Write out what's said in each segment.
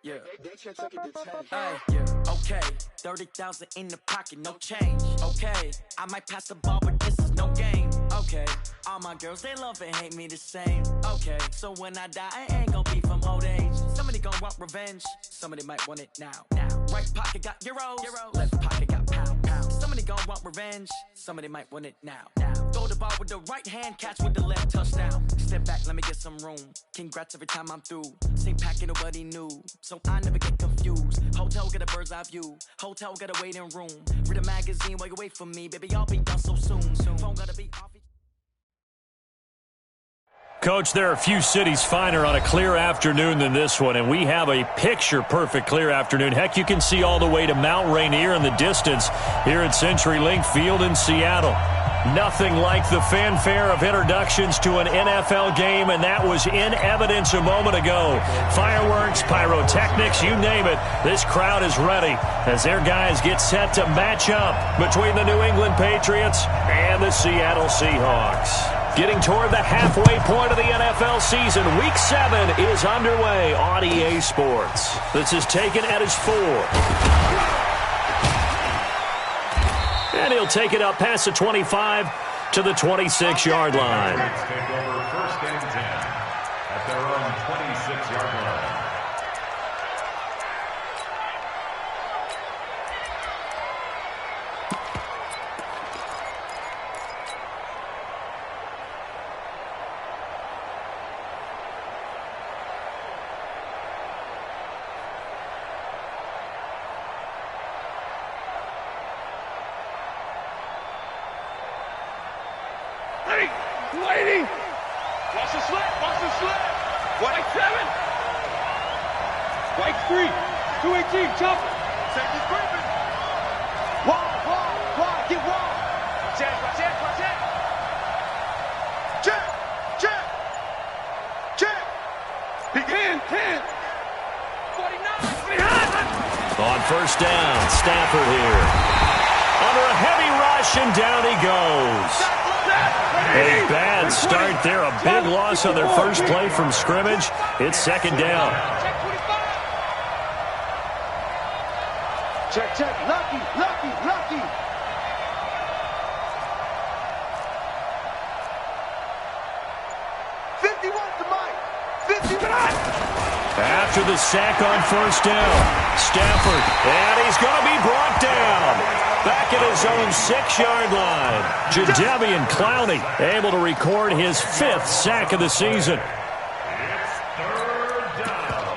Yeah. Yeah. Okay. 30,000 in the pocket, no change. Okay. I might pass the ball, but this is no game. Okay. All my girls, they love and hate me the same. Okay. So when I die, I ain't gonna be from old age. Somebody gonna want revenge. Somebody might want it now. Right pocket got euros. Left pocket got pound. Somebody gonna want revenge. Somebody might want it now. Throw the ball with the right hand, catch with the left, touchdown. Step back, let me get some room. Congrats every time I'm through. Same packet, nobody knew. So I never get confused. Hotel got a bird's eye view. Hotel got a waiting room. Read a magazine while you wait for me. Baby, I'll be done so soon. Phone gotta be off. Coach, there are a few cities finer on a clear afternoon than this one, and we have a picture-perfect clear afternoon. Heck, you can see all the way to Mount Rainier in the distance here at CenturyLink Field in Seattle. Nothing like the fanfare of introductions to an NFL game, and that was in evidence a moment ago. Fireworks, pyrotechnics, you name it. This crowd is ready as their guys get set to match up between the New England Patriots and the Seattle Seahawks. Getting toward the halfway point of the NFL season, Week 7 is underway on EA Sports. This is taken at his 4. And he'll take it up past the 25 to the 26-yard line. Take over first and 10 at their own 26-yard line. Lady! Watch the slip! Watch the slip! White 7! White 3! 218, chopper! Safety creeping! Wall! Get wall! Check! Begin! 10! 49! On first down, Stafford here. Under a heavy rush, and down he goes. A bad start there. A big loss on their first play from scrimmage. It's second down. Check. Lucky. 51 to Mike. 51. After the sack on first down, Stafford, and he's going to be brought down. Back at his own 6-yard line. Jadeveon Clowney able to record his 5th sack of the season. It's third down.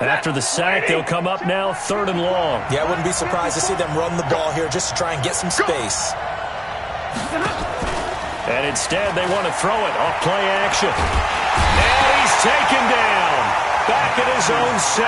After the sack, they'll come up now 3rd and long. Yeah, I wouldn't be surprised to see them run the ball here just to try and get some space. And instead, they want to throw it off play action. And he's taken down. Back at his own 7.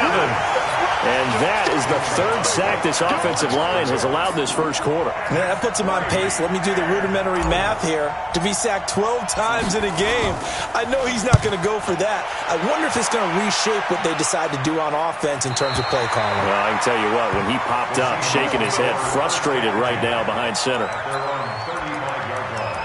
And that is the 3rd sack this offensive line has allowed this first quarter. Yeah, that puts him on pace. Let me do the rudimentary math here. To be sacked 12 times in a game, I know he's not going to go for that. I wonder if it's going to reshape what they decide to do on offense in terms of play calling. Well, I can tell you what, when he popped up, shaking his head, frustrated right now behind center. Their own 35-yard line.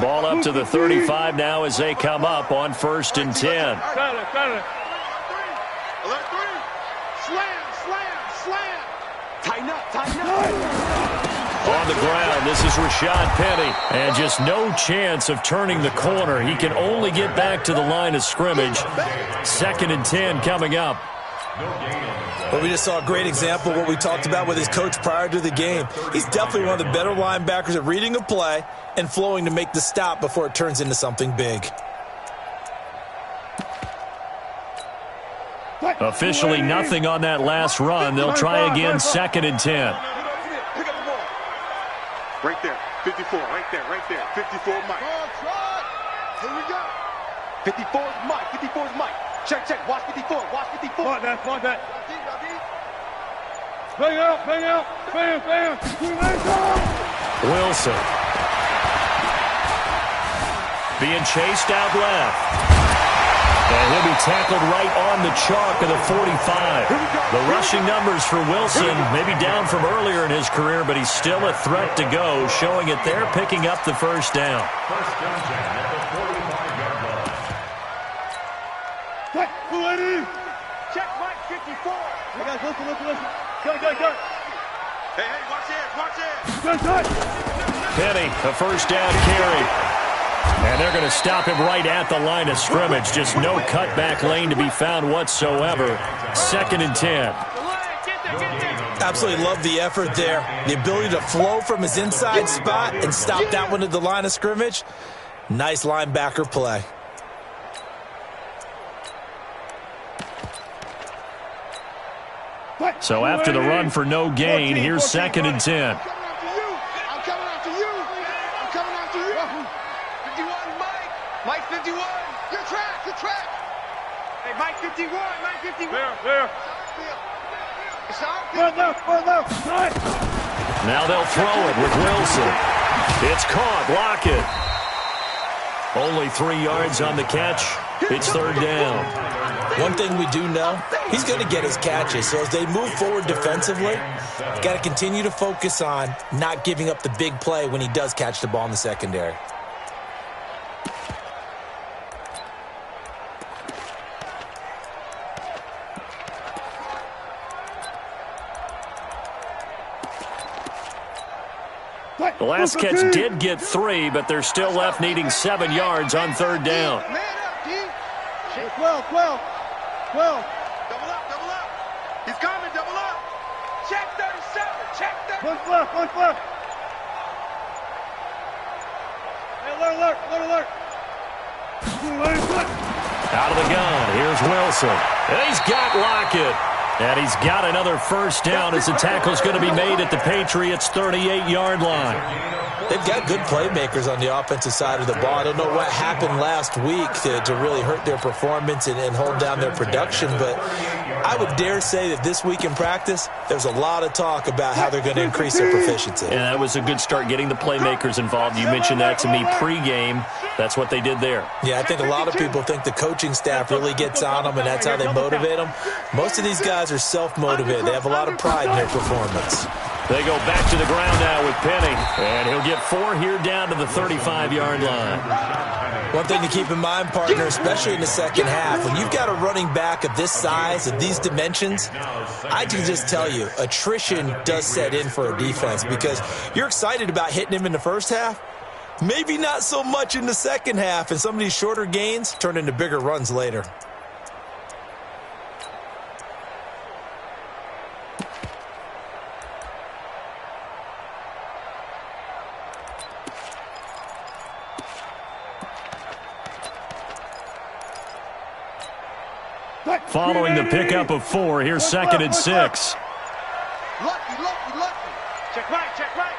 Ball up to the 35 now as they come up on 1st and 10. Alert 3. Slam. Tighten up. On the ground, this is Rashad Penny. And just no chance of turning the corner. He can only get back to the line of scrimmage. 2nd and 10 coming up. Well, we just saw a great example of what we talked about with his coach prior to the game. He's definitely one of the better linebackers at reading a play and flowing to make the stop before it turns into something big. Officially nothing on that last run. They'll try again, 2nd and 10. Right there, 54, right there, 54 Mike. Here we go. 54 is Mike, 54 is Mike. Check, watch 54, watch 54. Watch that. Bang out, bam. Wilson. Being chased out left. And he'll be tackled right on the chalk of the 45. The rushing numbers for Wilson, maybe down from earlier in his career, but he's still a threat to go, showing it there, picking up the first down. First down at the 45-yard line. Check Mike, 54. Hey, guys, listen. Go. Hey, watch it. Penny, a first down carry. And they're going to him right at the line of scrimmage. Just no cutback lane to be found whatsoever. 2nd and 10. Absolutely love the effort there. The ability to flow from his inside spot and stop that one at the line of scrimmage. Nice linebacker play. So after the run for no gain, here's 2nd and 10. I'm coming after you. 51, Mike 51. Your track. Hey, Mike 51. There. Now they'll throw it with Wilson. It's caught. Lockett. Only 3 yards on the catch. It's 3rd down. One thing we do know, he's going to get his catches. So as they move forward defensively, got to continue to focus on not giving up the big play when he does catch the ball in the secondary. The last catch did get 3, but they're still left needing 7 yards on 3rd down. Man up, D. 12. Double up. He's coming, double up. Check 37. One left. Hey, alert. Out of the gun, here's Wilson. And he's got Lockett. And he's got another first down as the tackle's going to be made at the Patriots' 38-yard line. They've got good playmakers on the offensive side of the ball. I don't know what happened last week to really hurt their performance and hold down their production, but I would dare say that this week in practice, there's a lot of talk about how they're going to increase their proficiency. And that was a good start, getting the playmakers involved. You mentioned that to me pregame. That's what they did there. Yeah, I think a lot of people think the coaching staff really gets on them, and that's how they motivate them. Most of these guys are self-motivated. They have a lot of pride in their performance. They go back to the ground now with Penny, and he'll get 4 here down to the 35-yard line. One thing to keep in mind, partner, especially in the second half, when you've got a running back of this size, of these dimensions, I can just tell you, attrition does set in for a defense because you're excited about hitting him in the first half, maybe not so much in the second half, and some of these shorter gains turn into bigger runs later. Following the pickup of 4, here's 2nd and 6. Lucky. Check right.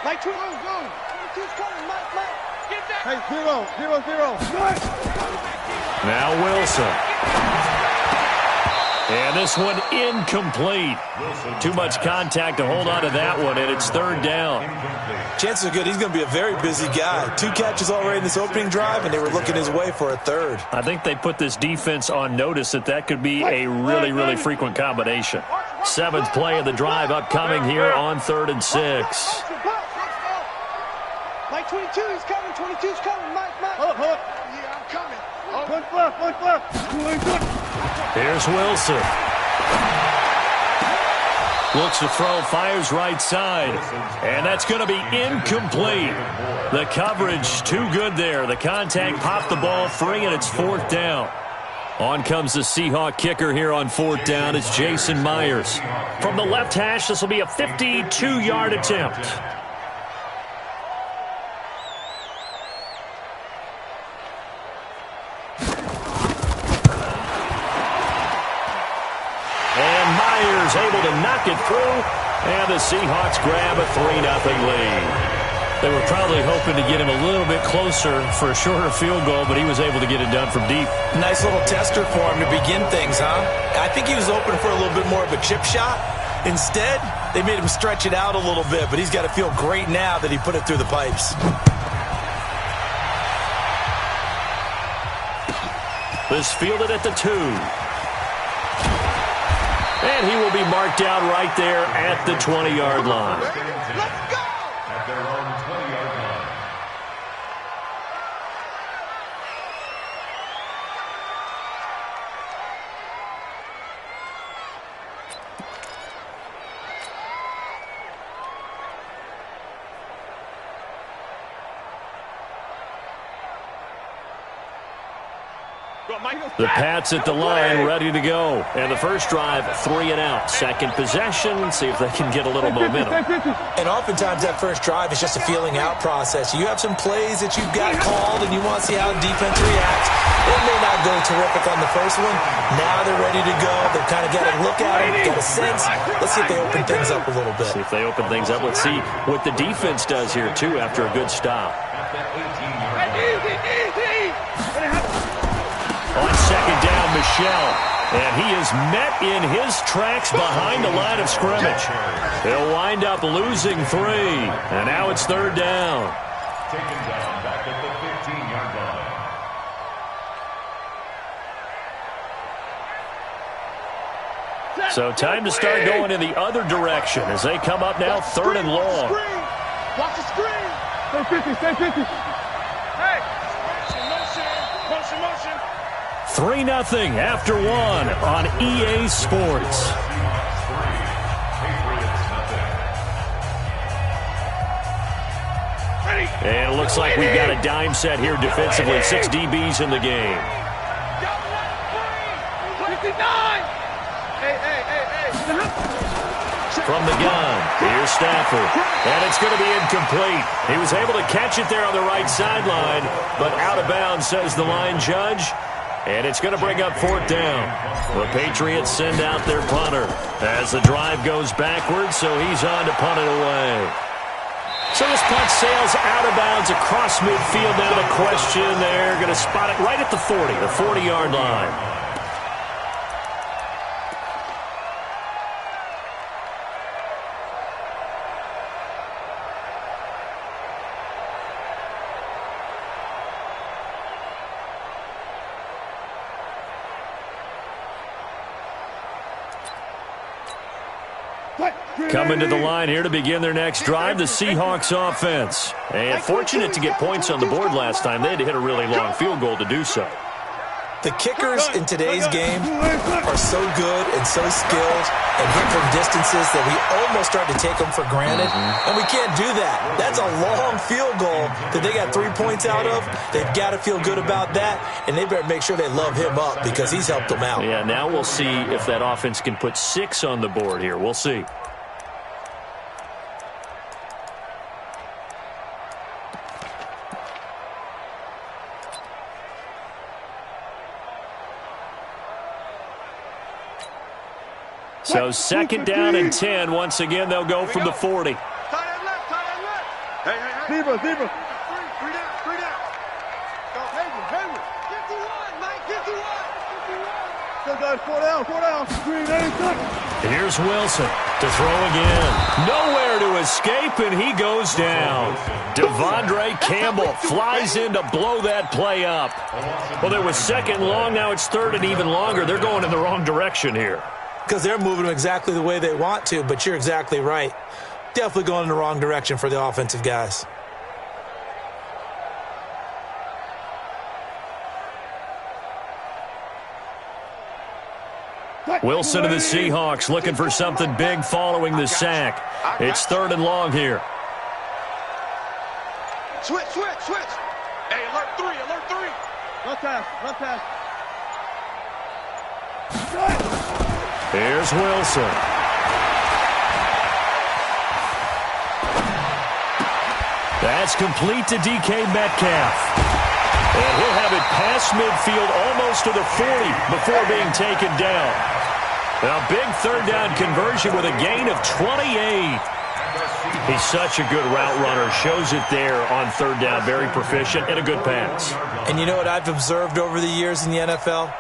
Like 2, go. 22's coming, Mike. Get that. Hey, 0. Now Wilson. And this one incomplete. Too much contact to hold on to that one, and it's 3rd down. Chances are good he's going to be a very busy guy. 2 catches already in this opening drive, and they were looking his way for a 3rd. I think they put this defense on notice that could be a really, really frequent combination. 7th play of the drive upcoming here on 3rd and 6. Mike 22, he's coming. 22's coming, Mike. Yeah, I'm coming. One left. Here's Wilson. Looks to throw, fires right side. And that's going to be incomplete. The coverage too good there. The contact popped the ball free, and it's 4th down. On comes the Seahawk kicker here on 4th down. It's Jason Myers. From the left hash, this will be a 52-yard attempt. And Myers able to knock it through, and the Seahawks grab a 3-0 lead. They were probably hoping to get him a little bit closer for a shorter field goal, but he was able to get it done from deep. Nice little tester for him to begin things, huh? I think he was open for a little bit more of a chip shot. Instead, they made him stretch it out a little bit, but he's got to feel great now that he put it through the pipes. This fielded at the 2. And he will be marked down right there at the 20-yard line. Let's go! At their own 20-yard line. The Pats at the line, ready to go. And the first drive, 3 and out. Second possession, see if they can get a little momentum. And oftentimes that first drive is just a feeling out process. You have some plays that you've got called and you want to see how the defense reacts. It may not go terrific on the first one. Now they're ready to go. They've kind of got a look at it, got a sense. Let's see if they open things up a little bit. See if they open things up. Let's see what the defense does here, too, after a good stop. On second down, Michel. And he is met in his tracks behind the line of scrimmage. He'll wind up losing 3. And now it's 3rd down. Taken down back at the 15-yard line. So time to start going in the other direction as they come up now 3rd and long. Watch the screen. Stay 50. Hey. Motion. 3-0 after 1 on EA Sports. And it looks like we've got a dime set here defensively. 6 DBs in the game. 59. Hey. From the gun, here's Stafford. And it's going to be incomplete. He was able to catch it there on the right sideline, but out of bounds, says the line judge. And it's going to bring up 4th down. The Patriots send out their punter as the drive goes backwards, so he's on to punt it away. So this punt sails out of bounds across midfield. Now the question, they're going to spot it right at the 40, the 40-yard line. Coming to the line here to begin their next drive, the Seahawks offense. And fortunate to get points on the board last time. They had to hit a really long field goal to do so. The kickers in today's game are so good and so skilled and hit from distances that we almost start to take them for granted. And we can't do that. That's a long field goal that they got 3 points out of. They've got to feel good about that, and they better make sure they love him up because he's helped them out. Yeah, now we'll see if that offense can put 6 on the board here. We'll see. So second down and 10. Once again, they'll go from the 40. Tight end left. Hey. Zebra. 3 down. Go, Hayward. 51, Mike, 51. Still got 4 down. Green, 86. Here's Wilson to throw again. Nowhere to escape, and he goes down. Devondre Campbell flies in to blow that play up. Well, there was second long. Now it's 3rd and even longer. They're going in the wrong direction here. Because they're moving them exactly the way they want to, but you're exactly right. Definitely going in the wrong direction for the offensive guys. Wilson and the Seahawks looking for something big following the sack. It's 3rd and long here. Switch. Hey, alert 3. Left pass. Here's Wilson. That's complete to DK Metcalf. And he'll have it past midfield almost to the 40 before being taken down. A big third down conversion with a gain of 28. He's such a good route runner. Shows it there on third down. Very proficient and a good pass. And you know what I've observed over the years in the NFL?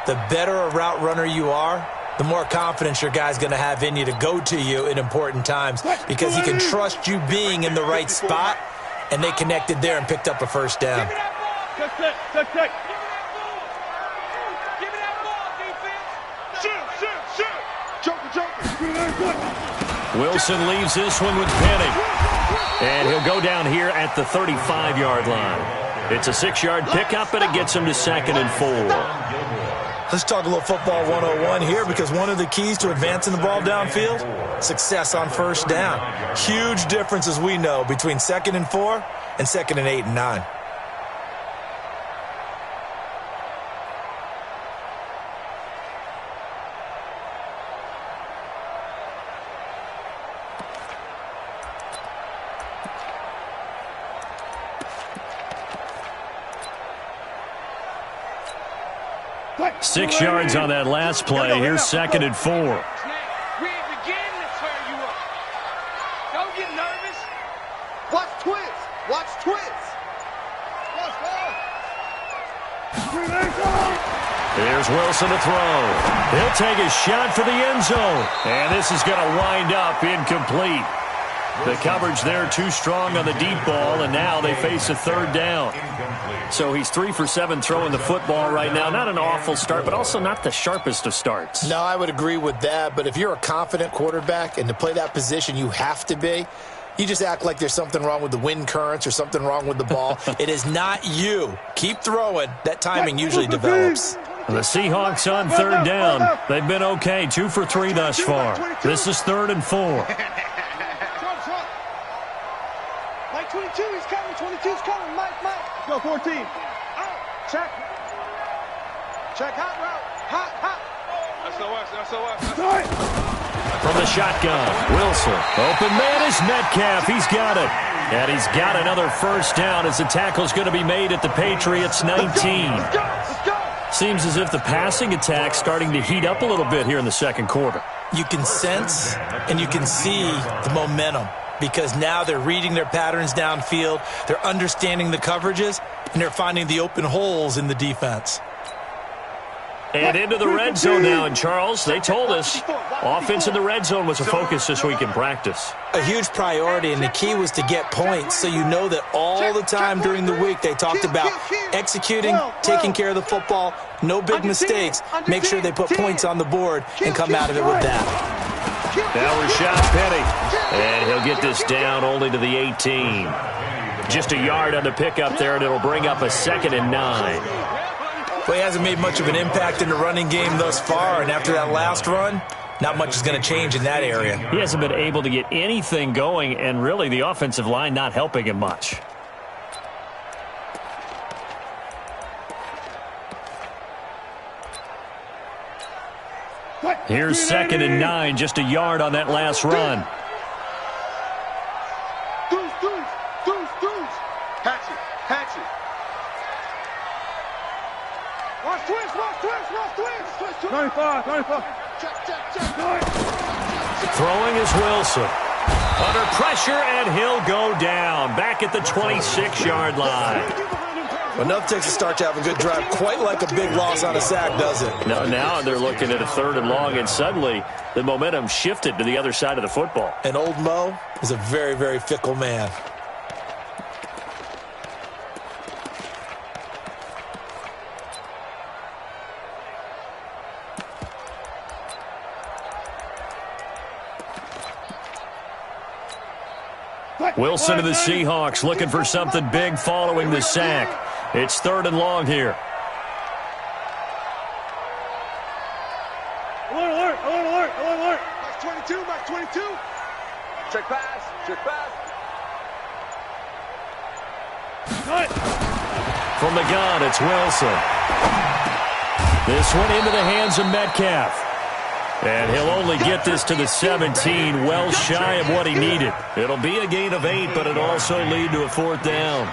The better a route runner you are, the more confidence your guy's going to have in you to go to you in important times because he can trust you being in the right spot, and they connected there and picked up a first down. Wilson leaves this one with Penny. And he'll go down here at the 35-yard line. It's a 6-yard pickup, and it gets him to 2nd and 4. Let's talk a little football 101 here because one of the keys to advancing the ball downfield, success on first down. Huge difference, as we know, between 2nd and 4 and 2nd and 8 and 9. Six yards on that last play. Here's 2nd and 4. Don't get nervous. Watch twins. Watch twins. Here's Wilson to throw. He'll take a shot for the end zone. And this is going to wind up incomplete. The coverage there too strong on the deep ball, and now they face a third down. So he's 3 for 7 throwing the football right now. Not an awful start, but also not the sharpest of starts. No, I would agree with that. But if you're a confident quarterback and to play that position you have to be, you just act like there's something wrong with the wind currents or something wrong with the ball. It is not you. Keep throwing. That timing usually develops. The Seahawks on third down. They've been okay. 2 for 3 thus far. This is 3rd and 4. 22, he's coming. 22's coming. Mike. Go 14. Out. Check. Hot route. Hot. That's From the shotgun, Wilson. Open man is Metcalf. He's got it. And he's got another first down as the tackle's going to be made at the Patriots 19. Let's go. Seems as if the passing attack's starting to heat up a little bit here in the second quarter. You can sense and you can see the momentum, because now they're reading their patterns downfield, they're understanding the coverages, and they're finding the open holes in the defense. And into the red zone now, and Charles, they told us offense in the red zone was a focus this week in practice. A huge priority, and the key was to get points, so you know that all the time during the week they talked about executing, taking care of the football, no big mistakes, make sure they put points on the board and come out of it with that. Now Rashad Penny, and he'll get this down only to the 18. Just a yard on the pickup there, and it'll bring up a 2nd and 9. Well, he hasn't made much of an impact in the running game thus far, and after that last run, not much is going to change in that area. He hasn't been able to get anything going, and really the offensive line not helping him much. Here's 2nd and 9, just a yard on that last run. Hatch it. Watch twins. 95. Check. Throwing is Wilson. Under pressure, and he'll go down. Back at the 26-yard line. Enough takes a start to have a good drive. Quite like a big loss on a sack, does it? No, now they're looking at a 3rd and long, and suddenly the momentum shifted to the other side of the football. And old Mo is a very, very fickle man. Wilson to the Seahawks looking for something big following the sack. It's 3rd and long here. Alert. Max 22. Check pass. From the gun, it's Wilson. This one into the hands of Metcalf. And he'll only get this to the 17, well shy of what he needed. It'll be a gain of 8, but it'll also lead to a 4th down.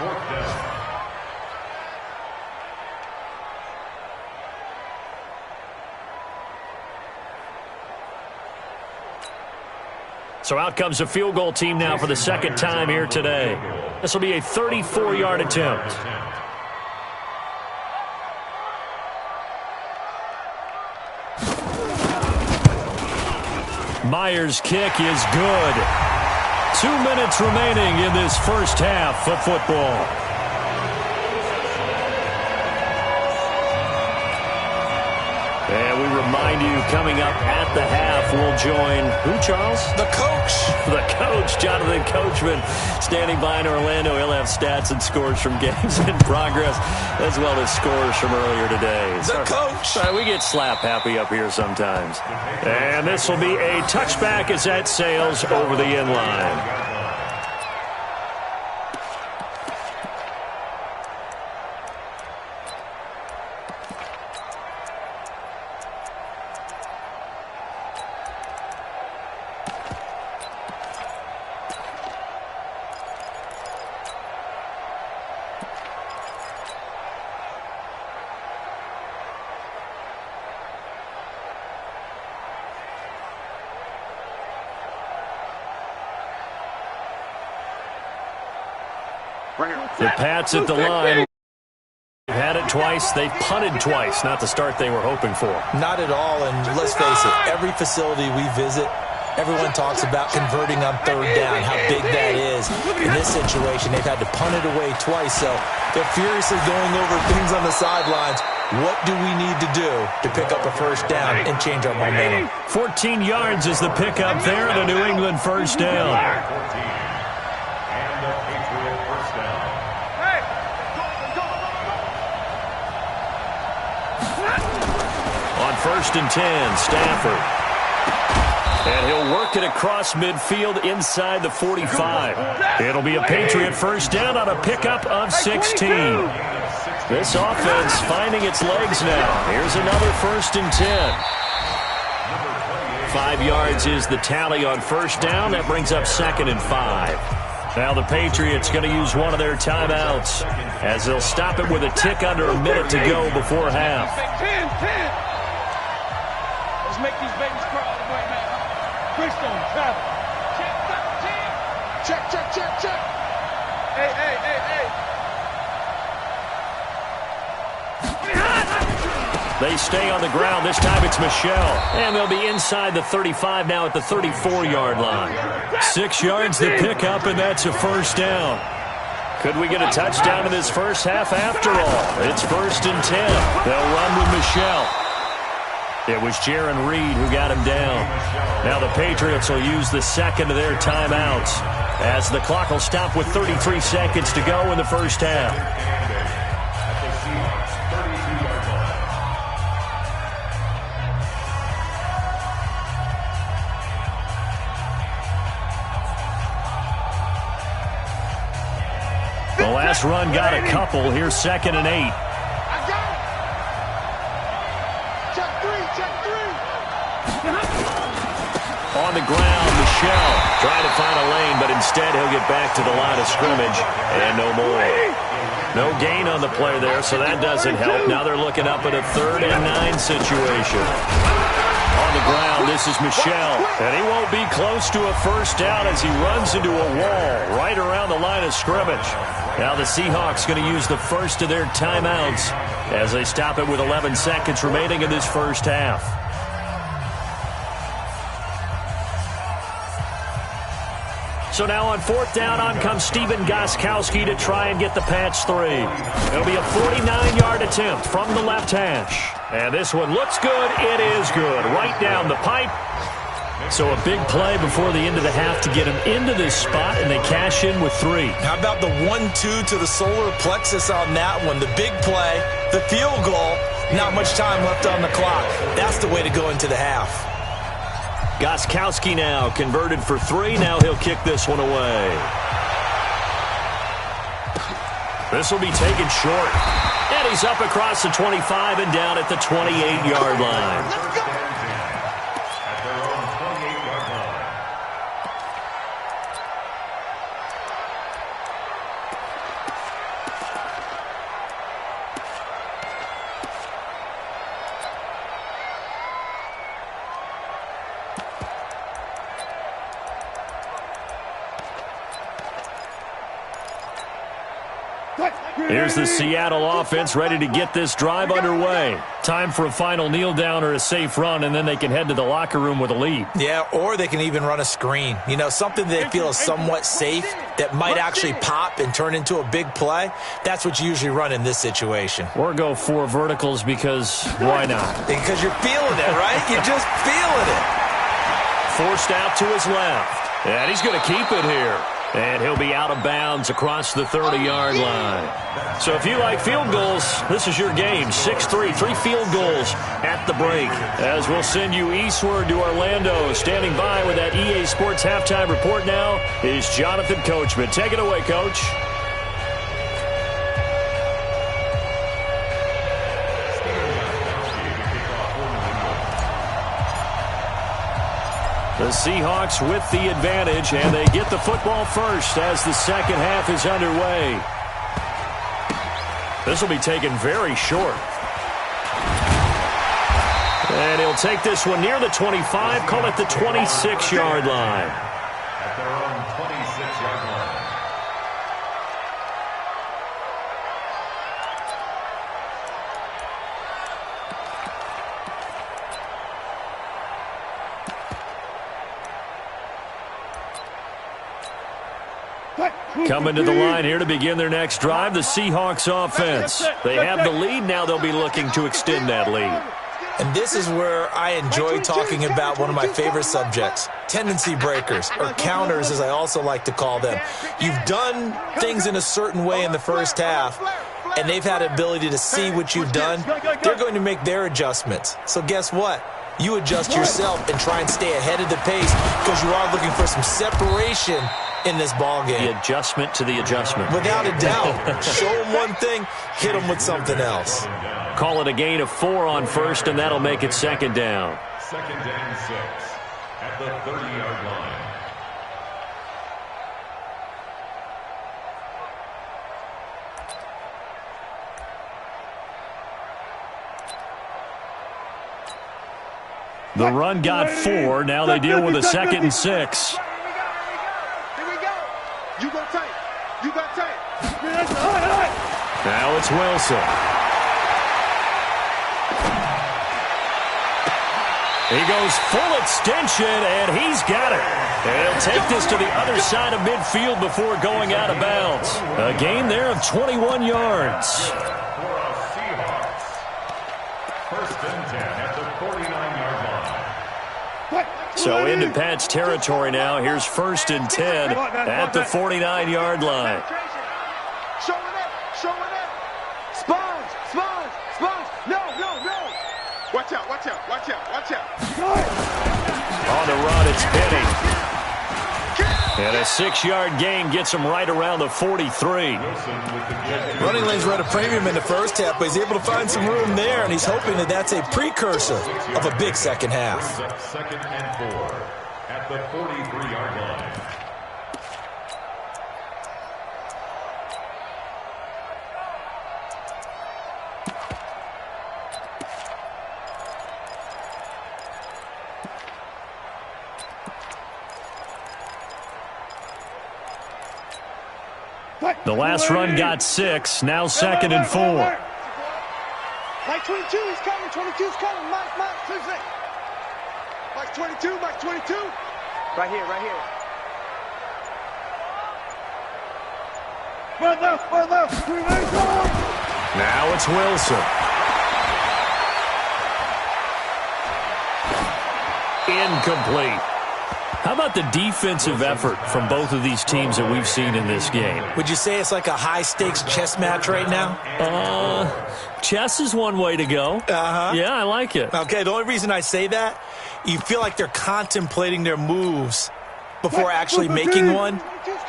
So out comes a field goal team now for the 2nd time here today. This will be a 34-yard attempt. Myers' kick is good. 2 minutes remaining in this first half of football. And we remind you, coming up at the half, we'll join who, Charles? The coach. The coach, Jonathan Coachman, standing by in Orlando. He'll have stats and scores from games in progress, as well as scores from earlier today. The coach. We get slap happy up here sometimes. And this will be a touchback as that sails over the end line. The Pats at the line. They've had it twice. They've punted twice. Not the start they were hoping for. Not at all, and let's face it, every facility we visit, everyone talks about converting on 3rd down, how big that is. In this situation, they've had to punt it away twice, so they're furiously going over things on the sidelines. What do we need to do to pick up a 1st down and change our momentum? 14 yards is the pickup there, and a New England 1st down. On 1st and 10, Stafford. And he'll work it across midfield inside the 45. It'll be a Patriot 1st down on a pickup of 16. This offense finding its legs now. Here's another 1st and 10. 5 yards is the tally on 1st down. That brings up 2nd and 5. Now the Patriots going to use one of their timeouts as they'll stop it with a tick under a minute to go before half. 10. Let's make these babies crawl the way, man. Christian, travel. Check. Hey. They stay on the ground. This time it's Michelle. And they'll be inside the 35 now at the 34-yard line. 6 yards the pickup, and that's a 1st down. Could we get a touchdown in this first half after all? It's 1st and 10. They'll run with Michelle. It was Jaron Reed who got him down. Now the Patriots will use the 2nd of their timeouts as the clock will stop with 33 seconds to go in the first half. The last run got a couple. Here's 2nd and 8. On the ground, Michelle trying to find a lane, but instead he'll get back to the line of scrimmage and no more. No gain on the play there, so that doesn't help. Now they're looking up at a 3rd and 9 situation. On the ground, this is Michelle, and he won't be close to a 1st down as he runs into a wall right around the line of scrimmage. Now the Seahawks going to use the 1st of their timeouts as they stop it with 11 seconds remaining in this first half. So now on 4th down, on comes Stephen Gostkowski to try and get the Pats 3. It'll be a 49-yard attempt from the left hash. And this one looks good. It is good. Right down the pipe. So a big play before the end of the half to get him into this spot, and they cash in with 3. How about the 1-2 to the solar plexus on that one? The big play, the field goal, not much time left on the clock. That's the way to go into the half. Gostkowski now converted for 3. Now he'll kick this one away. This will be taken short. And he's up across the 25 and down at the 28-yard line. At their own 28-yard line. Here's the Seattle offense ready to get this drive underway. Time for a final kneel down or a safe run, and then they can head to the locker room with a lead. Yeah, or they can even run a screen. You know, something they feel is somewhat safe that might actually pop and turn into a big play. That's what you usually run in this situation. Or go 4 verticals because why not? Because you're feeling it, right? You're just feeling it. Forced out to his left. And he's going to keep it here. And he'll be out of bounds across the 30-yard line. So if you like field goals, this is your game. 6-3, 3 field goals at the break. As we'll send you eastward to Orlando. Standing by with that EA Sports halftime report now is Jonathan Coachman. Take it away, Coach. The Seahawks with the advantage, and they get the football first as the second half is underway. This will be taken very short. And he'll take this one near the 25, call it the 26-yard line. At their own 26-yard line. Coming to the line here to begin their next drive, the Seahawks offense. They have the lead. Now they'll be looking to extend that lead. And this is where I enjoy talking about one of my favorite subjects, tendency breakers, or counters as I also like to call them. You've done things in a certain way in the first half, and they've had the ability to see what you've done. They're going to make their adjustments. So guess what? You adjust yourself and try and stay ahead of the pace because you are looking for some separation in this ball game. The adjustment to the adjustment. Without a doubt. Show them one thing, hit them with something else. Call it a gain of 4 on first, and that'll make it second down. Second and 6 at the 30-yard line. The run got 4. Now they deal with a second and 6. You go tight. You got tight. Now it's Wilson. He goes full extension, and he's got it. And he'll take this to the other side of midfield before going out of bounds. A gain there of 21 yards. For our Seahawks. First and 10 at the 49-yard line. So into Pat's territory now. Here's first and 10 at the 49-yard line. Showing up. Showing up. Sponge. Sponge. Sponge. No, no, no. Watch out. Watch out. Watch out. Watch out. On the run, it's Penny. And a 6-yard gain gets him right around the 43. Running lanes were at a premium in the first half, but he's able to find some room there, and he's hoping that that's a precursor of a big second half. Second and 4 at the 43-yard line. The last run got 6. Now second and 4. Mike 22 is coming. 22 is coming. Mike 26. Mike 22. Mike 22. Right here. Right here. Right left. Right left. Now it's Wilson. Incomplete. How about the defensive effort from both of these teams that we've seen in this game? Would you say it's like a high-stakes chess match right now? Chess is one way to go. Uh-huh. Yeah, I like it. Okay, the only reason I say that, you feel like they're contemplating their moves before actually making one,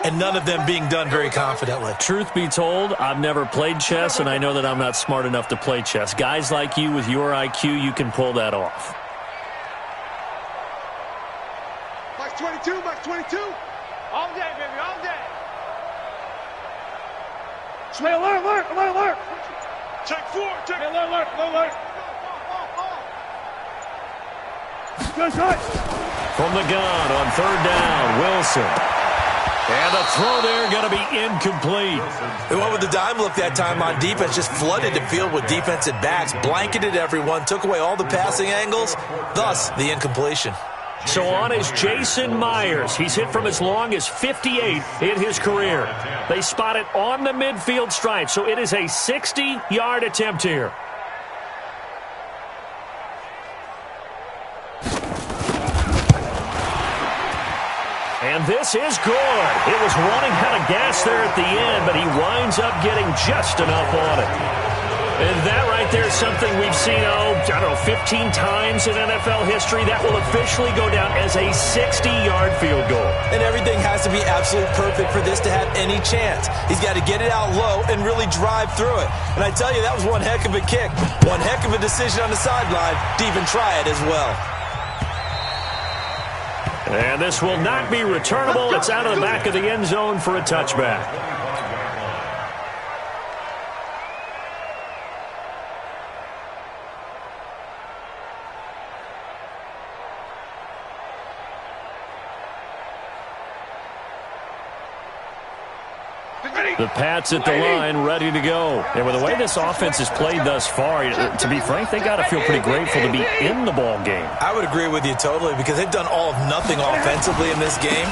and none of them being done very confidently. Truth be told, I've never played chess, and I know that I'm not smart enough to play chess. Guys like you with your IQ, you can pull that off. Max 22, Max 22. All day, baby, all day. Alert. Check 4, check. Alert. From the gun on third down, Wilson. And the throw there going to be incomplete. They went with the dime look that time on defense, just flooded the field with defensive backs, blanketed everyone, took away all the passing angles, thus the incompletion. So on is Jason Myers. He's hit from as long as 58 in his career. They spot it on the midfield stripe, so it is a 60-yard attempt here. And this is good. It was running out of gas there at the end, but he winds up getting just enough on it. And that right there is something we've seen, 15 times in NFL history. That will officially go down as a 60-yard field goal. And everything has to be absolutely perfect for this to have any chance. He's got to get it out low and really drive through it. And I tell you, that was one heck of a kick. One heck of a decision on the sideline to even try it as well. And this will not be returnable. It's out of the back of the end zone for a touchback. The Pats at the line, ready to go. And with the way this offense has played thus far, to be frank, they got to feel pretty grateful to be in the ball game. I would agree with you totally, because they've done all of nothing offensively in this game,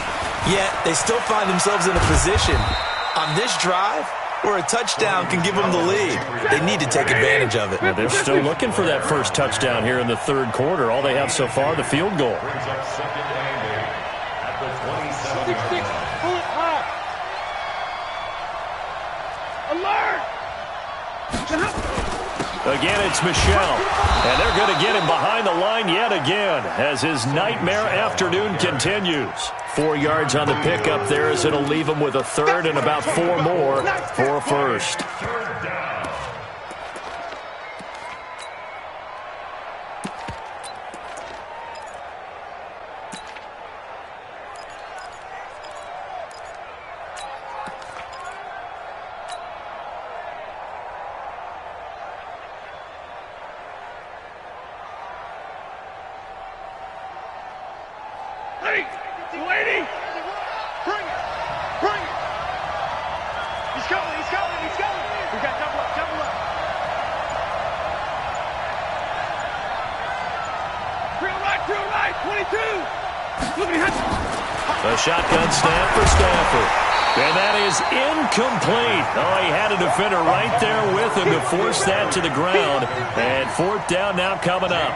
yet they still find themselves in a position on this drive where a touchdown can give them the lead. They need to take advantage of it. Well, they're still looking for that first touchdown here in the third quarter. All they have so far, the field goal. Again, it's Michel, and they're going to get him behind the line yet again as his nightmare afternoon continues. 4 yards on the pickup there as it'll leave him with a third and about 4 more for a first. A shotgun snap for Stafford. And that is incomplete. Oh, he had a defender right there with him to force that to the ground. And fourth down now coming up.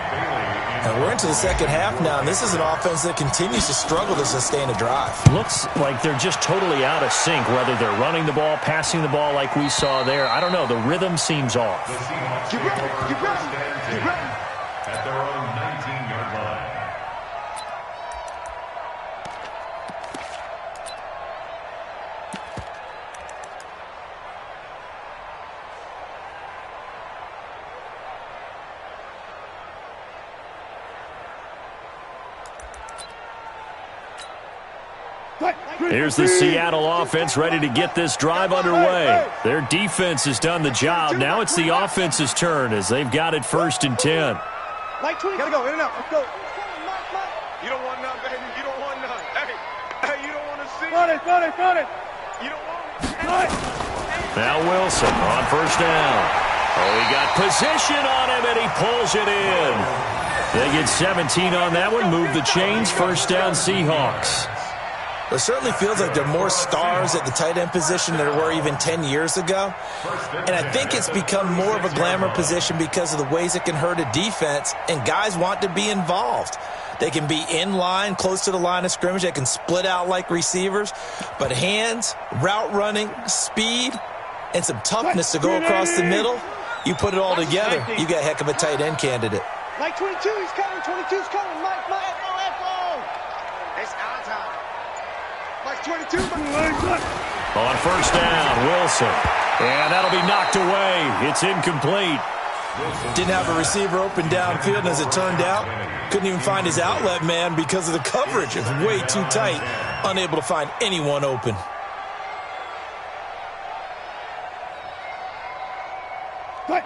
And we're into the second half now, and this is an offense that continues to struggle to sustain a drive. Looks like they're just totally out of sync, whether they're running the ball, passing the ball like we saw there. I don't know. The rhythm seems off. Get ready. At their own 19-yard line. Here's the Seattle offense ready to get this drive underway. Their defense has done the job. Now it's the offense's turn as they've got it 1st and 10. Gotta go, in and out. Let's go. You don't want none, baby. You don't want none. Hey, you don't want to see it. Run it. You don't want it. Now Wilson on 1st down. Oh, he got position on him, and he pulls it in. They get 17 on that one. Move the chains. 1st down, Seahawks. It certainly feels like there are more stars at the tight end position than there were even 10 years ago. And I think it's become more of a glamour position because of the ways it can hurt a defense, and guys want to be involved. They can be in line, close to the line of scrimmage. They can split out like receivers. But hands, route running, speed, and some toughness to go across the middle, you put it all together, you got a heck of a tight end candidate. Mike 22, he's coming. 22's coming. Mike, Echo. It's our time. Mike 22. On first down, Wilson. And that'll be knocked away. It's incomplete. Didn't have a receiver open downfield, and as it turned out, couldn't even find his outlet man because of the coverage. It was way too tight, unable to find anyone open.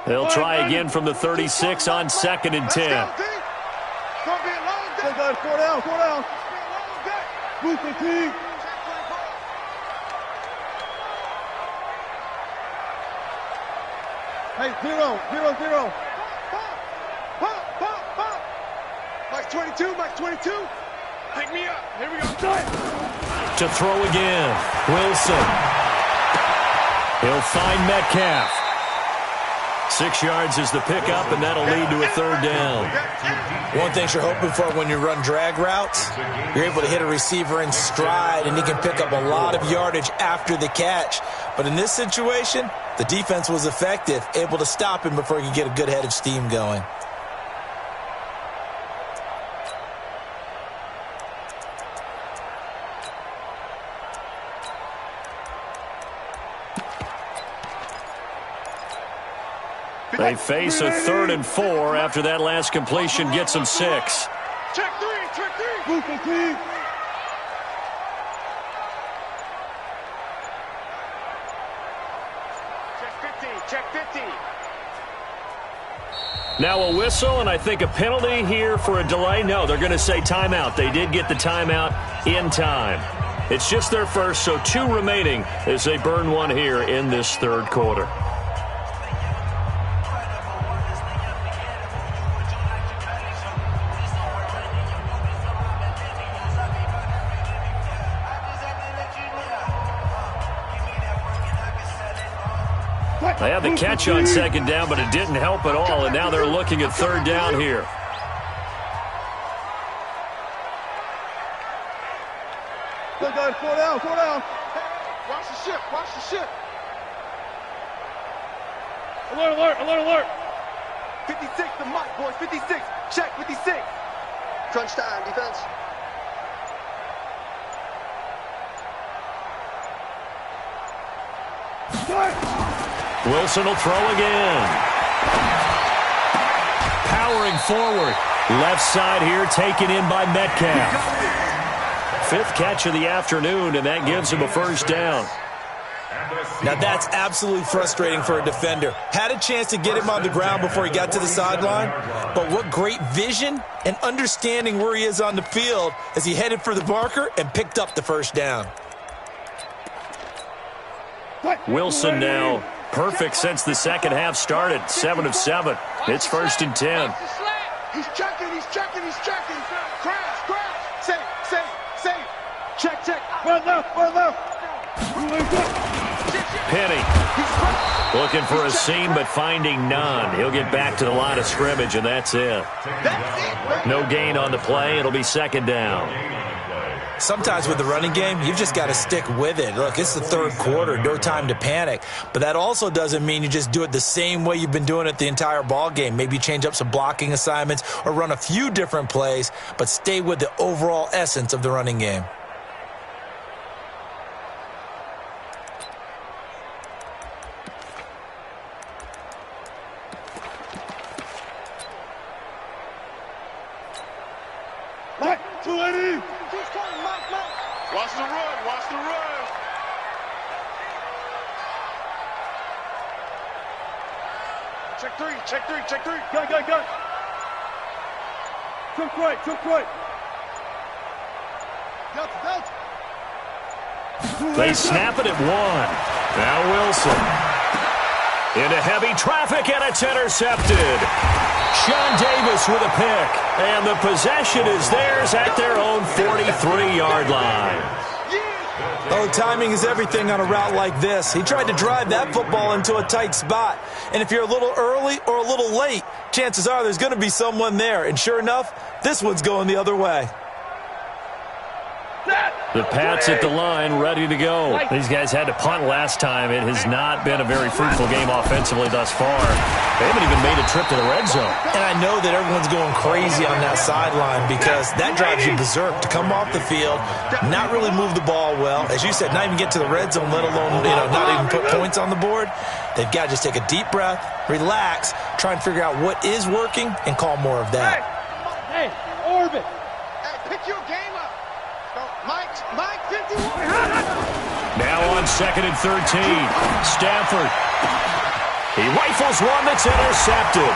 They'll try again from the 36 on 2nd and 10. Four down. Move the team. Hey, 0. Pop. Mike 22. Pick me up. Here we go. To throw again, Wilson. He'll find Metcalf. 6 yards is the pickup, and that'll lead to a 3rd down. One thing you're hoping for when you run drag routes, you're able to hit a receiver in stride, and he can pick up a lot of yardage after the catch. But in this situation, the defense was effective, able to stop him before he could get a good head of steam going. They face a 3rd and 4 after that last completion gets them 6. Check three. Move the team. Check 50. Now a whistle, and I think a penalty here for a delay. No, they're going to say timeout. They did get the timeout in time. It's just their first, so 2 remaining as they burn one here in this 3rd quarter. They had the catch on 2nd down, but it didn't help at all, and now they're looking at 3rd down here. Good guys, 4 down. Watch the ship. Alert. 56, the mic, boys. 56. Check 56. Crunch time, defense. Wilson will throw again. Powering forward. Left side here taken in by Metcalf. 5th catch of the afternoon, and that gives him a 1st down. Now that's absolutely frustrating for a defender. Had a chance to get him on the ground before he got to the sideline, but what great vision and understanding where he is on the field as he headed for the marker and picked up the 1st down. Wilson now perfect since the 2nd half started. 7 of 7. It's 1st and 10. He's checking. Crash. Safe. Check. Run left. Penny looking for a seam, but finding none. He'll get back to the line of scrimmage, and that's it. No gain on the play. It'll be 2nd down. Sometimes with the running game, you've just got to stick with it. Look, it's the 3rd quarter, no time to panic. But that also doesn't mean you just do it the same way you've been doing it the entire ball game. Maybe change up some blocking assignments or run a few different plays, but stay with the overall essence of the running game. Mike, 280. Watch the run. Check three. Go. Took right. Delta. They snap it at 1. Now Wilson. Into heavy traffic, and it's intercepted. Sean Davis with a pick. And the possession is theirs at their own 43-yard line. Oh, timing is everything on a route like this. He tried to drive that football into a tight spot. And if you're a little early or a little late, chances are there's going to be someone there. And sure enough, this one's going the other way. The Pats at the line, ready to go. These guys had to punt last time. It has not been a very fruitful game offensively thus far. They haven't even made a trip to the red zone. And I know that everyone's going crazy on that sideline because that drives you berserk to come off the field, not really move the ball well. As you said, not even get to the red zone, let alone, not even put points on the board. They've got to just take a deep breath, relax, try and figure out what is working, and call more of that. Hey, Orbit. Hey, pick your game up. Mike, 51. Now on 2nd and 13. Stafford. He rifles one that's intercepted.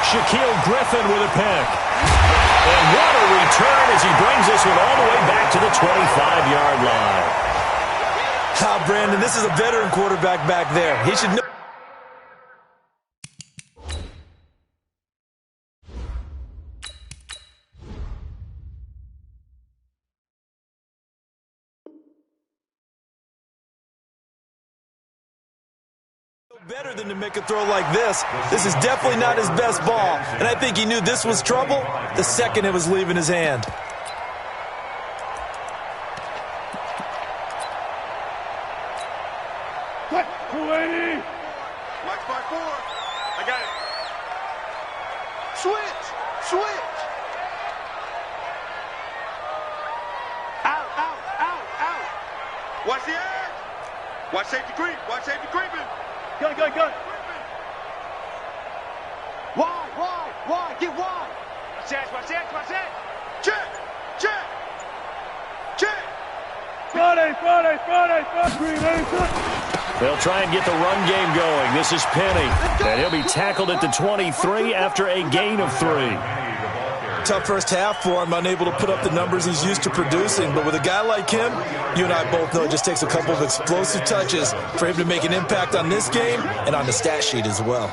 Shaquille Griffin with a pick. And what a return as he brings us all the way back to the 25-yard line. Brandon, this is a veteran quarterback back there. He should know. Better than to make a throw like this. This is definitely not his best ball, and I think he knew this was trouble the second it was leaving his hand. Cut, 280. Mike's by 4. I got it. Switch. Out. Watch the edge. Watch safety creeping. Gun. Wide. Get wide. Watch that. Check. Friday. They'll try and get the run game going. This is Penny, and he'll be tackled at the 23 after a gain of 3. Tough first half for him, unable to put up the numbers he's used to producing. But with a guy like him, you and I both know it just takes a couple of explosive touches for him to make an impact on this game and on the stat sheet as well.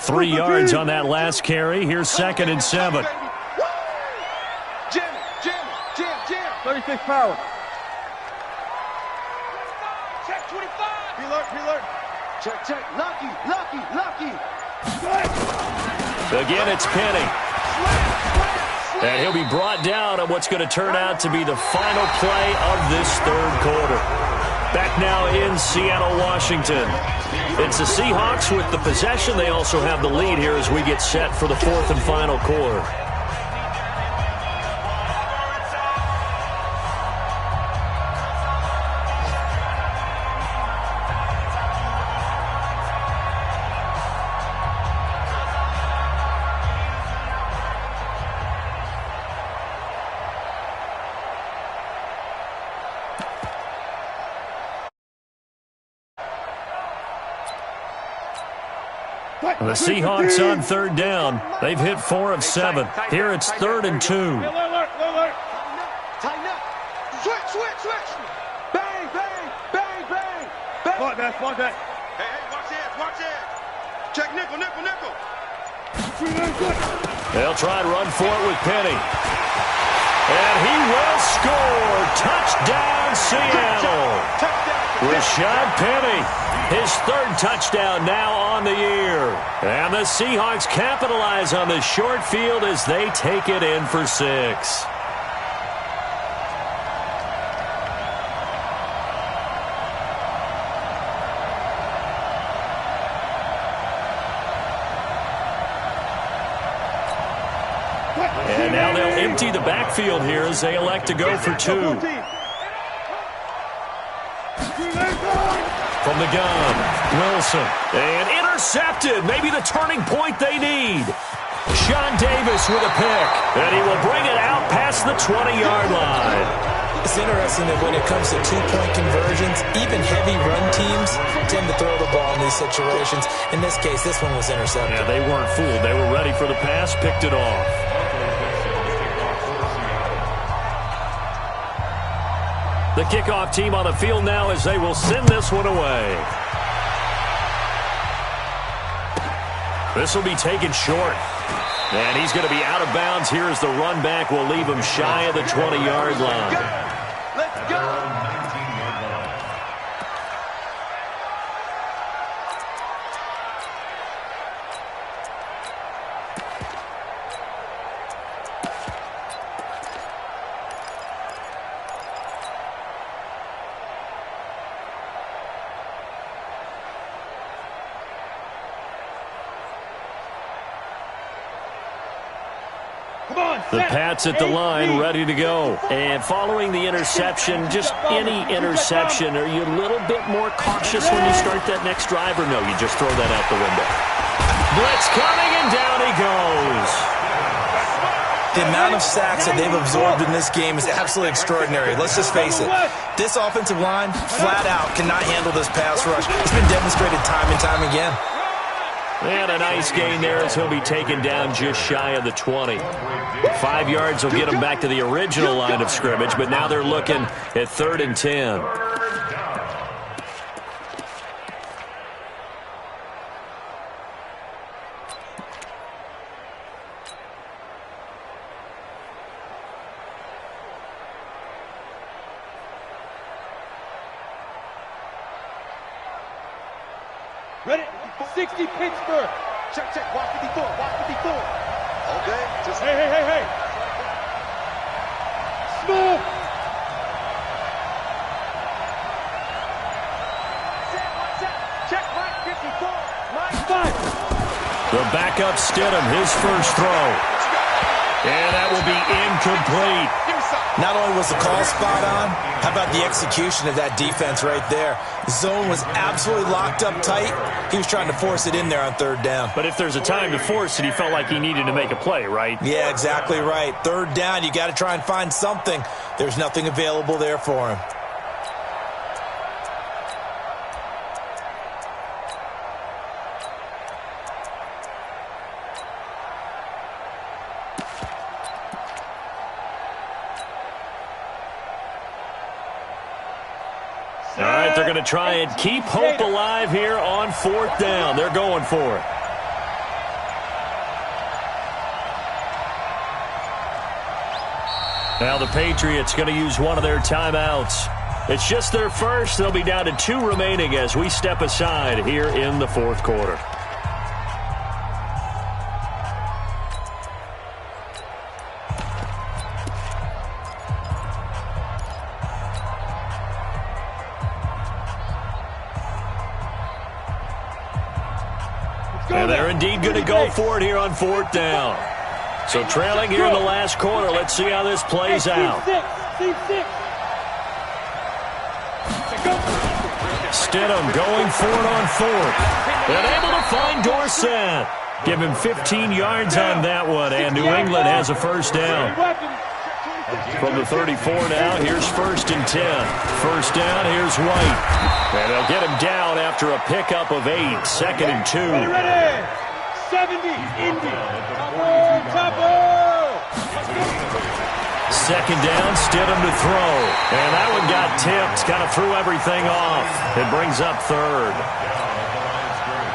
Three yards on that last carry. Here's 2nd and 7. Jam. 36 power. Check 25. Be alert. Check. Lucky. Again, it's Penny. And he'll be brought down on what's going to turn out to be the final play of this third quarter. Back now in Seattle, Washington. It's the Seahawks with the possession. They also have the lead here as we get set for the 4th and final quarter. The Seahawks on 3rd down. They've hit 4 of 7. Here it's 3rd and 2. Tighten up. Switch. Bang. Spot that. Hey, watch it. Check nickel. They'll try and run for it with Penny. And he will score. Touchdown, Seattle. Rashad Penny, his 3rd touchdown now on the year. And the Seahawks capitalize on the short field as they take it in for 6. And now they'll empty the backfield here as they elect to go for 2. From the gun, Wilson. And intercepted. Maybe the turning point they need. Sean Davis with a pick. And he will bring it out past the 20-yard line. It's interesting that when it comes to two-point conversions, even heavy run teams tend to throw the ball in these situations. In this case, this one was intercepted. Yeah, they weren't fooled. They were ready for the pass, picked it off. The kickoff team on the field now as they will send this one away. This will be taken short. And he's going to be out of bounds here as the run back will leave him shy of the 20-yard line. Let's go. The Pats at the line, ready to go. And following the interception, just any interception, are you a little bit more cautious when you start that next drive, or no, you just throw that out the window? Blitz coming, and down he goes. The amount of sacks that they've absorbed in this game is absolutely extraordinary. Let's just face it. This offensive line, flat out, cannot handle this pass rush. It's been demonstrated time and time again. And a nice gain there as he'll be taken down just shy of the 20. 5 yards will get him back to the original line of scrimmage, but now they're looking at 3rd and 10. Ready? 60 Pittsburgh. Check, check. Watch 54. Watch 54. Okay. Just Hey. Smooth. check. Watch 54. Five. The backup Stidham, his first throw. And that will be incomplete. Not only was the call spot on, how about the execution of that defense right there? The zone was absolutely locked up tight. He was trying to force it in there on 3rd down. But if there's a time to force it, he felt like he needed to make a play, right? Yeah, exactly right. 3rd down, you got to try and find something. There's nothing available there for him. All right, they're going to try and keep hope alive here on 4th down. They're going for it. Now the Patriots going to use one of their timeouts. It's just their first. They'll be down to 2 remaining as we step aside here in the 4th quarter. And they're indeed going to go for it here on 4th down. So trailing here in the last quarter. Let's see how this plays out. Stidham going for it on 4th. And able to find Dorsett. Give him 15 yards on that one. And New England has a first down. From the 34 now, here's 1st and 10. First down, here's White. And they'll get him down after a pickup of 8. 2nd and 2. Ready? 70, Indy. Second down, Stidham to throw. And that one got tipped. Kind of threw everything off. It brings up 3rd.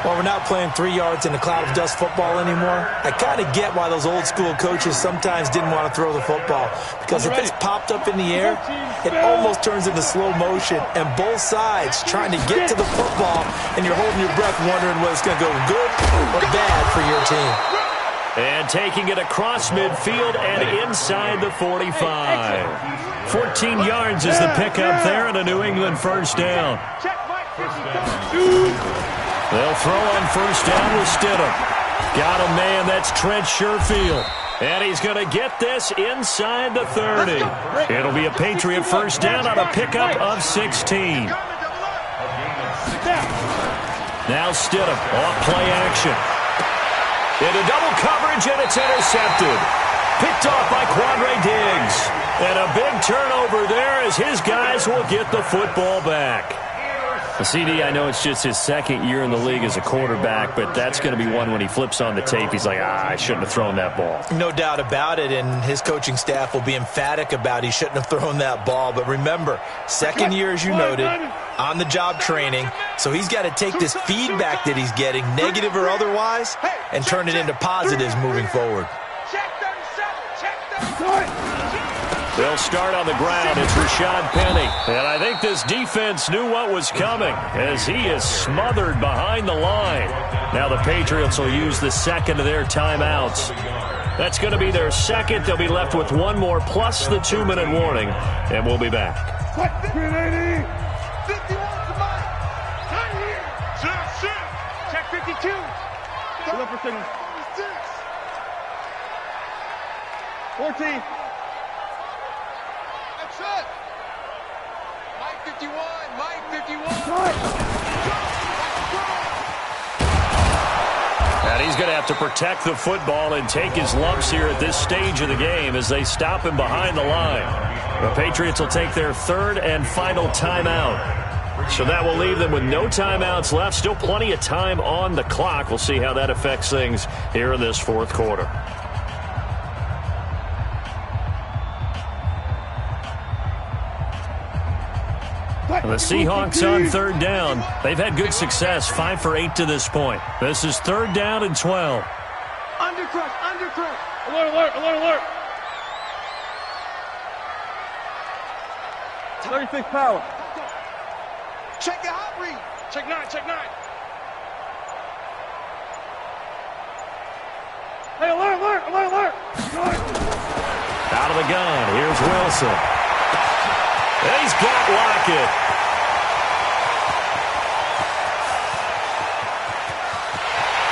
Well, we're not playing 3 yards in a cloud of dust football anymore. I kind of get why those old school coaches sometimes didn't want to throw the football. Because if it's popped up in the air, it almost turns into slow motion. And both sides trying to get to the football, and you're holding your breath wondering whether it's going to go good or bad for your team. And taking it across midfield and inside the 45. 14 yards is the pickup there and a New England first down. They'll throw on first down with Stidham. Got a man, that's Trent Sherfield. And he's going to get this inside the 30. It'll be a Patriot first down on a pickup of 16. Now Stidham off play action. Into double coverage, and it's intercepted. Picked off by Quandre Diggs. And a big turnover there as his guys will get the football back. CD, I know it's just his 2nd year in the league as a quarterback, but that's going to be one when he flips on the tape, he's like, I shouldn't have thrown that ball. No doubt about it, and his coaching staff will be emphatic about he shouldn't have thrown that ball. But remember, 2nd year, as you noted, on-the-job training, so he's got to take this feedback that he's getting, negative or otherwise, and turn it into positives moving forward. Check 37. Check 37. They'll start on the ground. It's Rashad Penny. And I think this defense knew what was coming as he is smothered behind the line. Now the Patriots will use the second of their timeouts. That's going to be their second. They'll be left with one more plus the 2-minute warning. And we'll be back. 51 to Mike. Not here. Check 52. Pull up for signal. 14. That's it. Mike 51. Mike 51. And he's going to have to protect the football and take his lumps here at this stage of the game as they stop him behind the line. The Patriots will take their third and final timeout. So that will leave them with no timeouts left. Still plenty of time on the clock. We'll see how that affects things here in this fourth quarter. The Seahawks on third down. They've had good success, 5 for 8 to this point. This is third down and 12. Undercrush, undercrush. Alert, alert, alert, alert. 36 power. Check the hot read. Check 9, check 9. Hey, alert, alert, alert, alert. Out of the gun, here's Wilson. And he's got Lockett.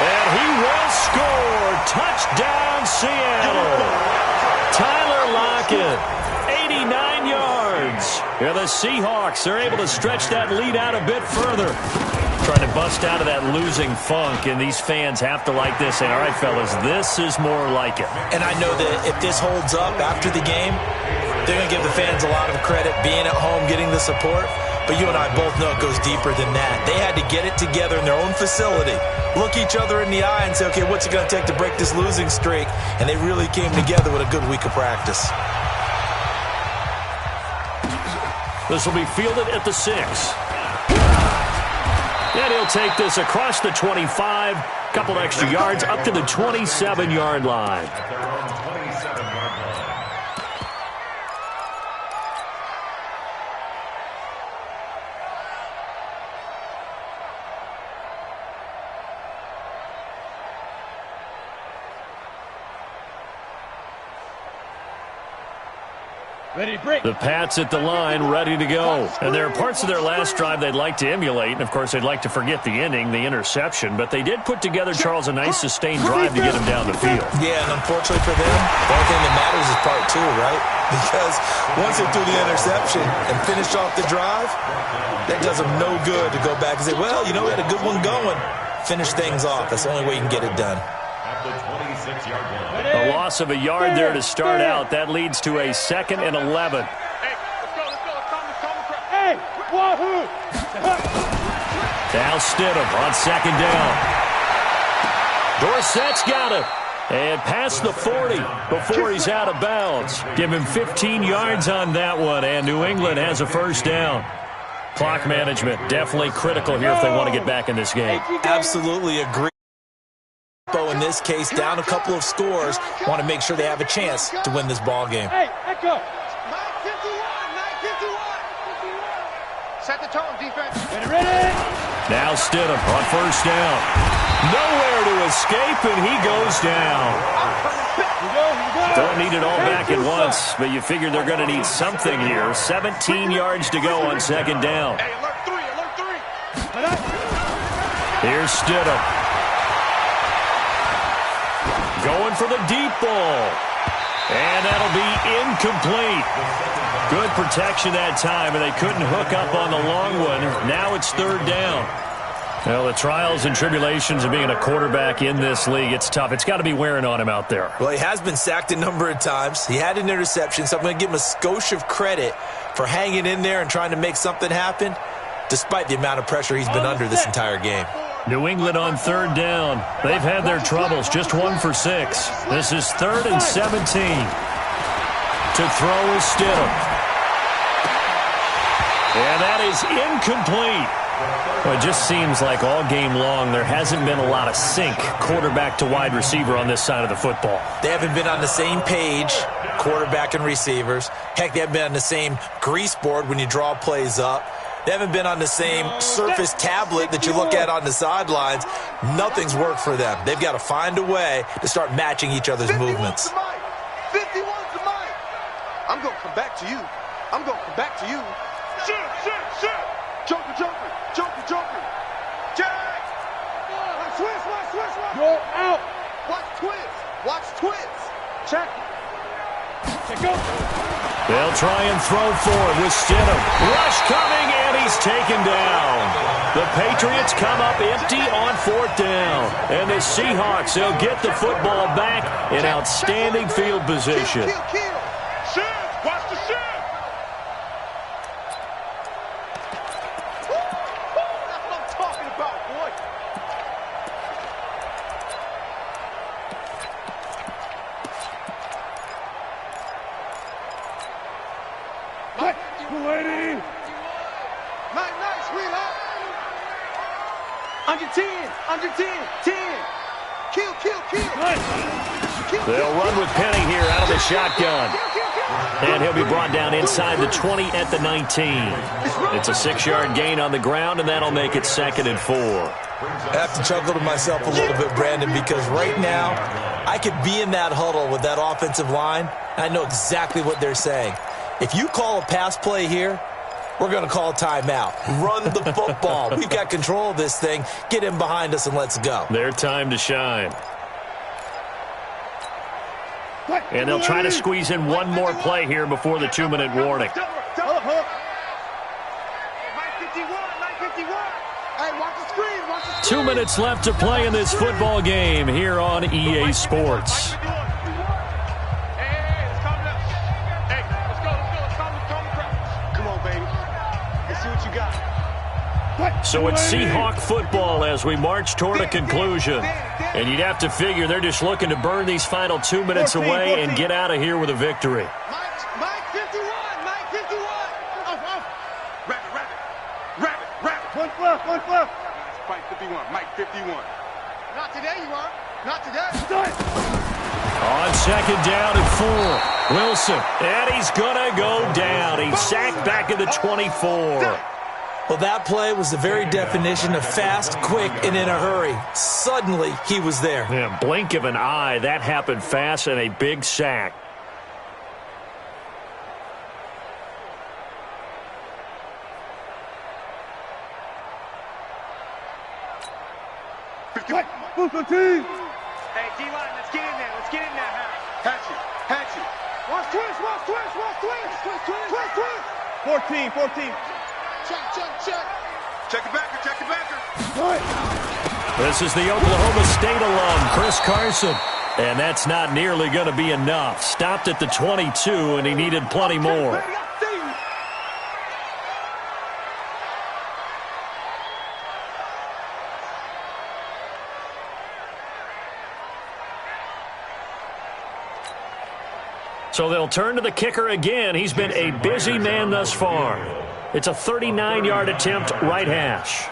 And he will score. Touchdown, Seattle. Tyler Lockett, 89 yards. Yeah, the Seahawks are able to stretch that lead out a bit further. Trying to bust out of that losing funk, and these fans have to like this. Say, all right, fellas, this is more like it. And I know that if this holds up after the game, they're going to give the fans a lot of credit, being at home, getting the support. But you and I both know it goes deeper than that. They had to get it together in their own facility, look each other in the eye and say, okay, what's it going to take to break this losing streak? And they really came together with a good week of practice. This will be fielded at the 6. And he'll take this across the 25, couple extra yards up to the 27-yard line. The Pats at the line, ready to go. And there are parts of their last drive they'd like to emulate. And, of course, they'd like to forget the ending, the interception. But they did put together, Charles, a nice sustained drive to get him down the field. Yeah, and unfortunately for them, the only thing that matters is part 2, right? Because once they threw the interception and finished off the drive, that does them no good to go back and say, well, you know, we had a good one going. Finish things off. That's the only way you can get it done. A loss of a yard there to start out. That leads to a 2nd and 11. Hey, let's go, let's go. Let's come. Hey, wahoo! Now Stidham on 2nd down. Dorsett's got it. And past the 40 before he's out of bounds. Give him 15 yards on that one, and New England has a first down. Clock management definitely critical here if they want to get back in this game. Absolutely agree. In this case, down a couple of scores, want to make sure they have a chance to win this ball game. Hey, echo. 951. Set the tone, defense. Ready. Now Stidham on first down. Nowhere to escape, and he goes down. Don't need it all back at once, but you figure they're going to need something here. 17 yards to go on 2nd down. Hey, alert 3. Here's Stidham. Going for the deep ball. And that'll be incomplete. Good protection that time, and they couldn't hook up on the long one. Now it's 3rd down. Well, the trials and tribulations of being a quarterback in this league, it's tough. It's got to be wearing on him out there. Well, he has been sacked a number of times. He had an interception, so I'm going to give him a skosh of credit for hanging in there and trying to make something happen, despite the amount of pressure he's been under this entire game. New England on 3rd down. They've had their troubles, just 1 for 6. This is 3rd and 17. To throw is Stidham. And that is incomplete. Well, it just seems like all game long there hasn't been a lot of sync quarterback to wide receiver on this side of the football. They haven't been on the same page, quarterback and receivers. Heck, they haven't been on the same grease board when you draw plays up. They haven't been on the same Surface tablet that you look at on the sidelines. Nothing's worked for them. They've got to find a way to start matching each other's movements. 51's the mic. I'm going to come back to you. I'm going to come back to you. Shit. Joker. Jack. Switch. Go out. Watch twist. Check. Go. They'll try and throw for it with Stidham. Rush coming, and he's taken down. The Patriots come up empty on 4th down. And the Seahawks, they'll get the football back in outstanding field position. Kill. Shit. Watch the shit. That's what I'm talking about, boy. Nice, sweetheart. Under 10. Kill. They'll run with Penny here out of the shotgun. And he'll be brought down inside the 20 at the 19. It's a 6-yard gain on the ground, and that'll make it 2nd and 4. I have to chuckle to myself a little bit, Brandon, because right now I could be in that huddle with that offensive line, and I know exactly what they're saying. If you call a pass play here, we're going to call a timeout. Run the football. We've got control of this thing. Get him behind us and let's go. Their time to shine. And they'll try to squeeze in one more play here before the 2-minute warning. 2 minutes left to play in this football game here on EA Sports. So it's Seahawk football as we march toward a conclusion. And you'd have to figure they're just looking to burn these final 2 minutes away and get out of here with a victory. Mike 51. Rabbit. One fluff. Mike 51. Not today, you are. Not today. On 2nd down and 4. Wilson. And he's going to go down. He's sacked back at the 24. Well, that play was the very definition of fast, quick, and in a hurry. Suddenly, he was there. Yeah, blink of an eye. That happened fast and a big sack. Hey, D-line, let's get in there. Hatchet. Watch twist. 14. Check it backer. This is the Oklahoma State alum, Chris Carson. And that's not nearly going to be enough. Stopped at the 22, and he needed plenty more. So they'll turn to the kicker again. He's been a busy man thus far. It's a 39-yard attempt, right hash.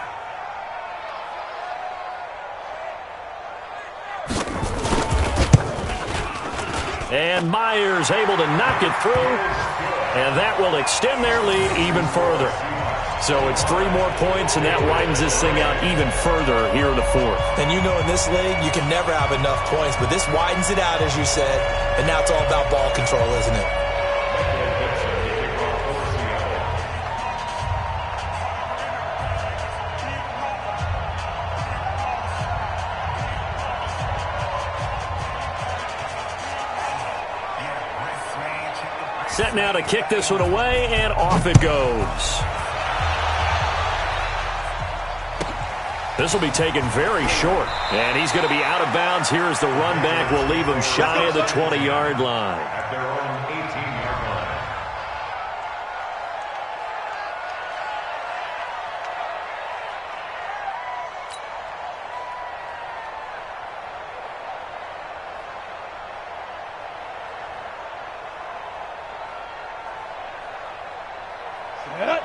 And Myers able to knock it through, and that will extend their lead even further. So it's 3 more points, and that widens this thing out even further here in the 4th. And you know in this league, you can never have enough points, but this widens it out, as you said, and now it's all about ball control, isn't it? Set now to kick this one away, and off it goes. This will be taken very short, and he's going to be out of bounds here as the run back will leave him shy of the 20-yard line. At their own 18-yard line.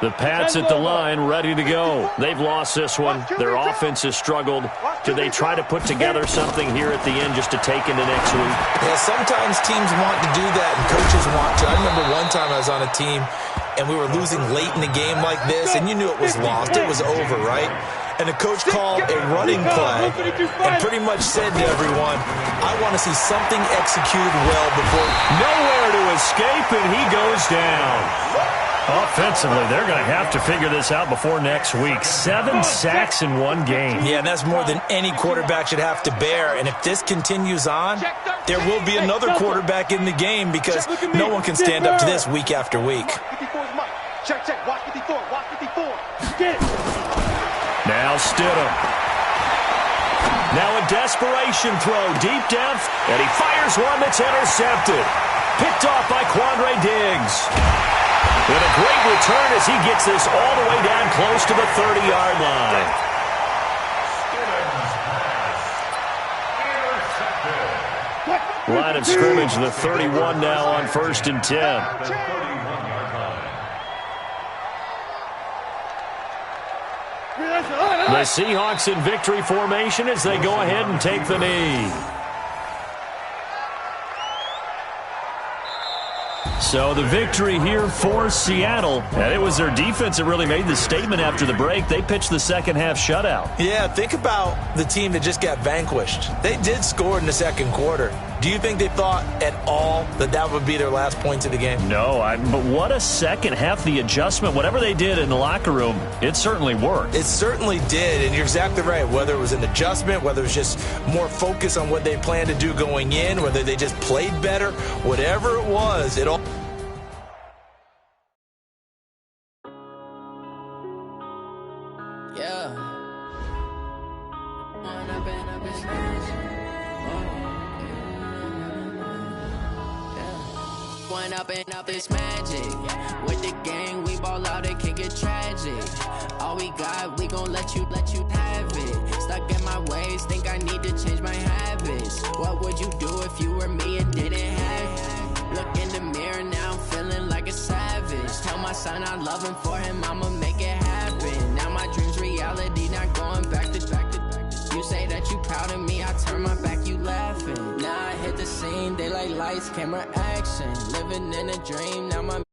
The Pats at the line, ready to go. They've lost this one. Their offense has struggled. Do they try to put together something here at the end just to take into next week? Yeah, sometimes teams want to do that, and coaches want to. I remember one time I was on a team, and we were losing late in the game like this, and you knew it was lost. It was over, right? And the coach called a running play and pretty much said to everyone, I want to see something executed well before. Nowhere to escape, and he goes down. Offensively, they're going to have to figure this out before next week. 7 sacks in one game. Yeah, and that's more than any quarterback should have to bear. And if this continues on, there will be another quarterback in the game because no one can stand up to this week after week. Check, watch 54, watch 54. Now Stidham. Now a desperation throw, deep depth, and he fires one that's intercepted. Picked off by Quandre Diggs. And a great return as he gets this all the way down close to the 30-yard line. Line of scrimmage, the 31 now on 1st and 10. The Seahawks in victory formation as they go ahead and take the knee. So the victory here for Seattle. And it was their defense that really made the statement after the break. They pitched the second half shutout. Yeah, think about the team that just got vanquished. They did score in the second quarter. Do you think they thought at all that that would be their last points of the game? No, but what a second half. The adjustment, whatever they did in the locker room, it certainly worked. It certainly did, and you're exactly right. Whether it was an adjustment, whether it was just more focus on what they planned to do going in, whether they just played better, whatever it was, it all... Up this magic with the gang, we ball out, it can get tragic. All we got, we gon' let you have it. Stuck in my ways, think I need to change my habits. What would you do if you were me and didn't have it? Look in the mirror, now I'm feeling like a savage. Tell my son I love him, for him I'ma make it happen. Now my dream's reality, not going back to. You say that you proud of me, I turn my back, you laughing. Now I hit the scene, they like lights, camera, action. Living in a dream, now my